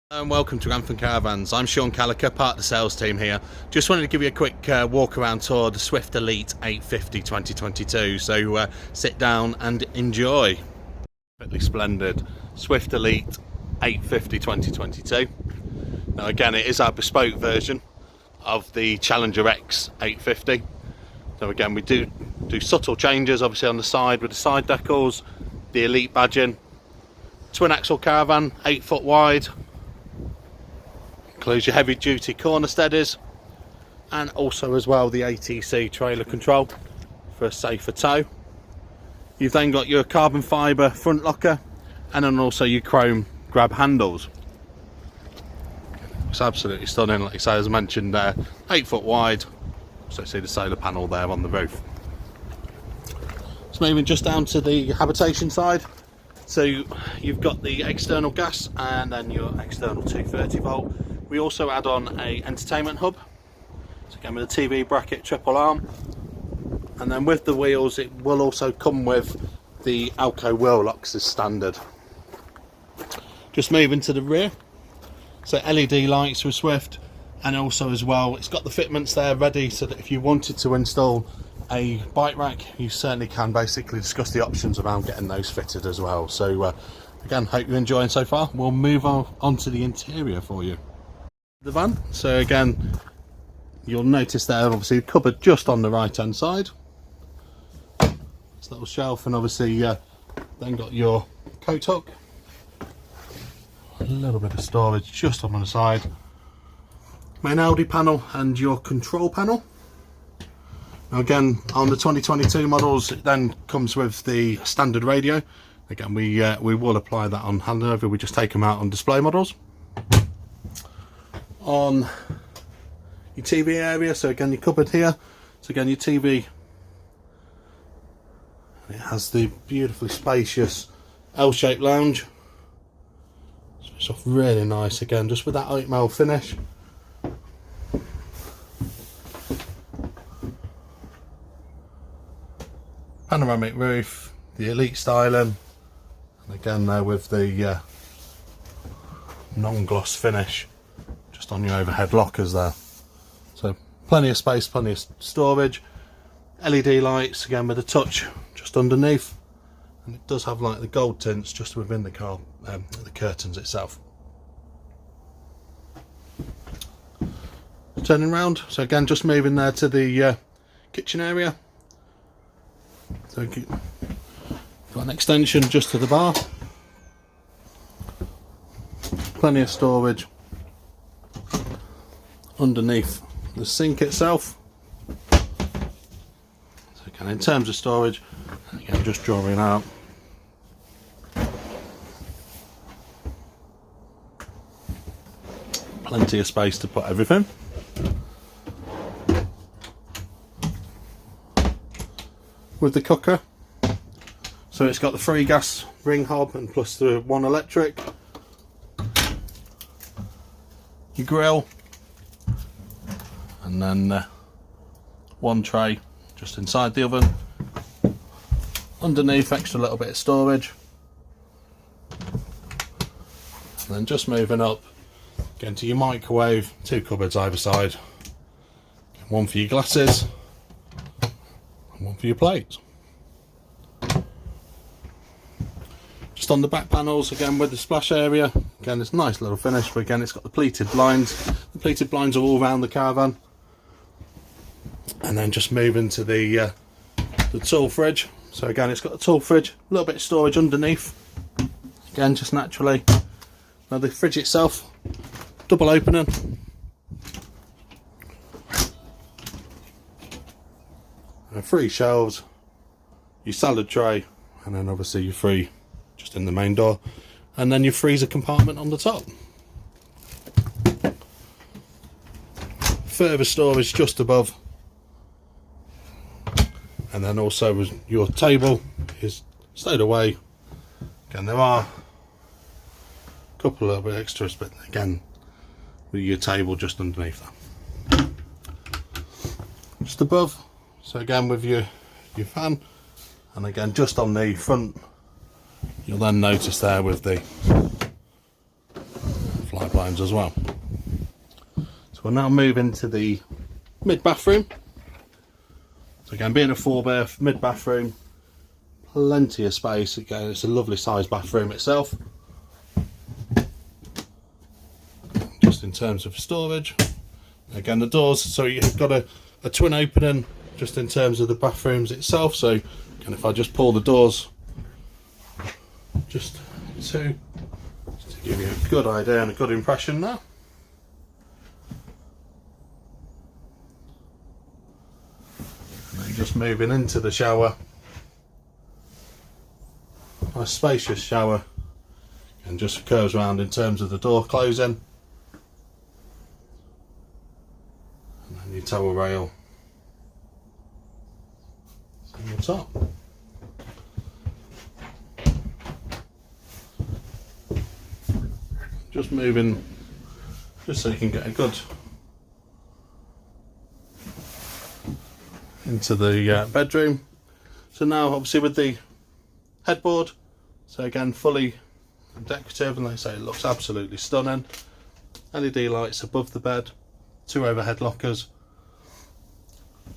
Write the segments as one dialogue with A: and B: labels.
A: And welcome to Caravans. I'm Sean Calica, part of the sales team here. Just wanted to give you a quick walk around tour of the Swift Elite 850 2022. So sit down and enjoy. Absolutely splendid Swift Elite 850 2022. Now again, it is our bespoke version of the Challenger X 850. So again, we do subtle changes obviously on the side with the side decals, the Elite badging, twin axle caravan, 8 foot wide. Includes your heavy duty corner steadies and also as well the ATC trailer control for a safer tow. You've then got your carbon fibre front locker and then also your chrome grab handles. It's absolutely stunning, like I say, as I mentioned there, 8 foot wide. So see the solar panel there on the roof. So moving just down to the habitation side. So you've got the external gas and then your external 230 volt. We also add on a entertainment hub, so again with a TV bracket, triple arm, and then with the wheels it will also come with the Alco wheel locks as standard. Just moving to the rear, so LED lights with Swift, and also as well it's got the fitments there ready so that if you wanted to install a bike rack you certainly can basically discuss the options around getting those fitted as well. So again, hope you're enjoying so far. We'll move on to the interior for you. The van, so again you'll notice there obviously cupboard just on the right hand side, this little shelf, and obviously then got your coat hook, a little bit of storage just on the side, main Audi panel and your control panel. Now again on the 2022 models it then comes with the standard radio. Again we will apply that on handover, we just take them out on display models. On your TV area, so again your cupboard here, so again your TV, it has the beautifully spacious L-shaped lounge, so it's off really nice again just with that 8mm finish. Panoramic roof, the Elite styling, and again there with the non-gloss finish just on your overhead lockers there. So plenty of space, plenty of storage, LED lights again with a touch just underneath, and it does have like the gold tints just within the car, the curtains itself. Turning round, so again just moving there to the kitchen area. So got an extension just to the bar, plenty of storage underneath the sink itself. So again in terms of storage, again just drawing out plenty of space to put everything. With the cooker, so it's got the 3 gas ring hob and plus the 1 electric, your grill, and then 1 tray just inside the oven. Underneath, extra little bit of storage, and then just moving up again to your microwave, 2 cupboards either side, 1 for your glasses and 1 for your plates. Just on the back panels again with the splash area, again it's a nice little finish, but again it's got the pleated blinds. The pleated blinds are all around the Caravan. And then just moving to the tool fridge, so again it's got a tool fridge, a little bit of storage underneath, again just naturally. Now the fridge itself, double opening, and 3 shelves, your salad tray, and then obviously your 3 just in the main door, and then your freezer compartment on the top. Further storage just above, and then also your table is stowed away. Again there are a couple of bit extras, but again with your table just underneath that. Just above, so again with your fan, and again just on the front you'll then notice there with the fly blinds as well. So we'll now move into the mid bathroom. So again, being a 4-berth mid bathroom, plenty of space. Again, it's a lovely sized bathroom itself. Just in terms of storage, again the doors, so you've got a twin opening just in terms of the bathrooms itself. So again, if I just pull the doors just to give you a good idea and a good impression now. And then just moving into the shower, nice spacious shower, and just curves around in terms of the door closing. And then your towel rail on the top. Just moving, just so you can get a good into the bedroom. So now obviously with the headboard, so again fully decorative, and like I say, it looks absolutely stunning. LED lights above the bed, 2 overhead lockers.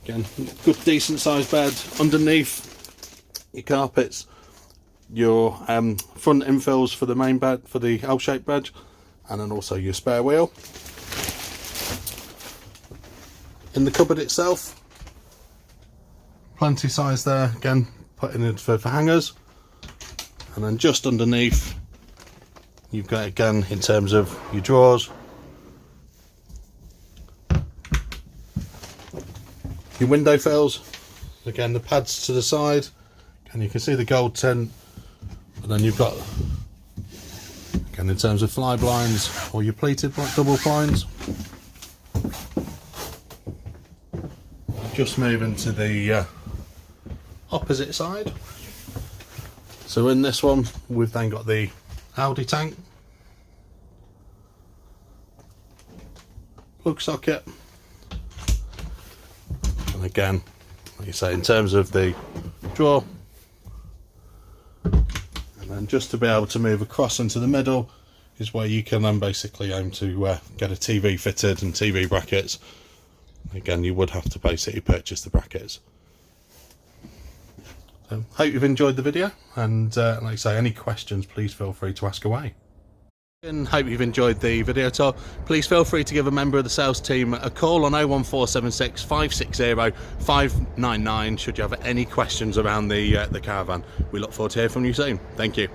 A: Again, good decent sized bed. Underneath, your carpets, your front infills for the main bed, for the L-shaped bed, and then also your spare wheel. In the cupboard itself, plenty size there, again putting it for hangers. And then just underneath, you've got again in terms of your drawers, your window fills, again the pads to the side, and you can see the gold tint. And then you've got, again in terms of fly blinds, or your pleated double blinds. Just moving to the opposite side. So in this one, we've then got the Audi tank, plug socket, and again, like you say, in terms of the drawer. And just to be able to move across into the middle is where you can then basically aim to get a TV fitted and TV brackets. Again, you would have to basically purchase the brackets. So, hope you've enjoyed the video, and like I say, any questions, please feel free to ask away. And hope you've enjoyed the video tour. Please feel free to give a member of the sales team a call on 01476 560 599 should you have any questions around the Caravan. We look forward to hearing from you soon. Thank you.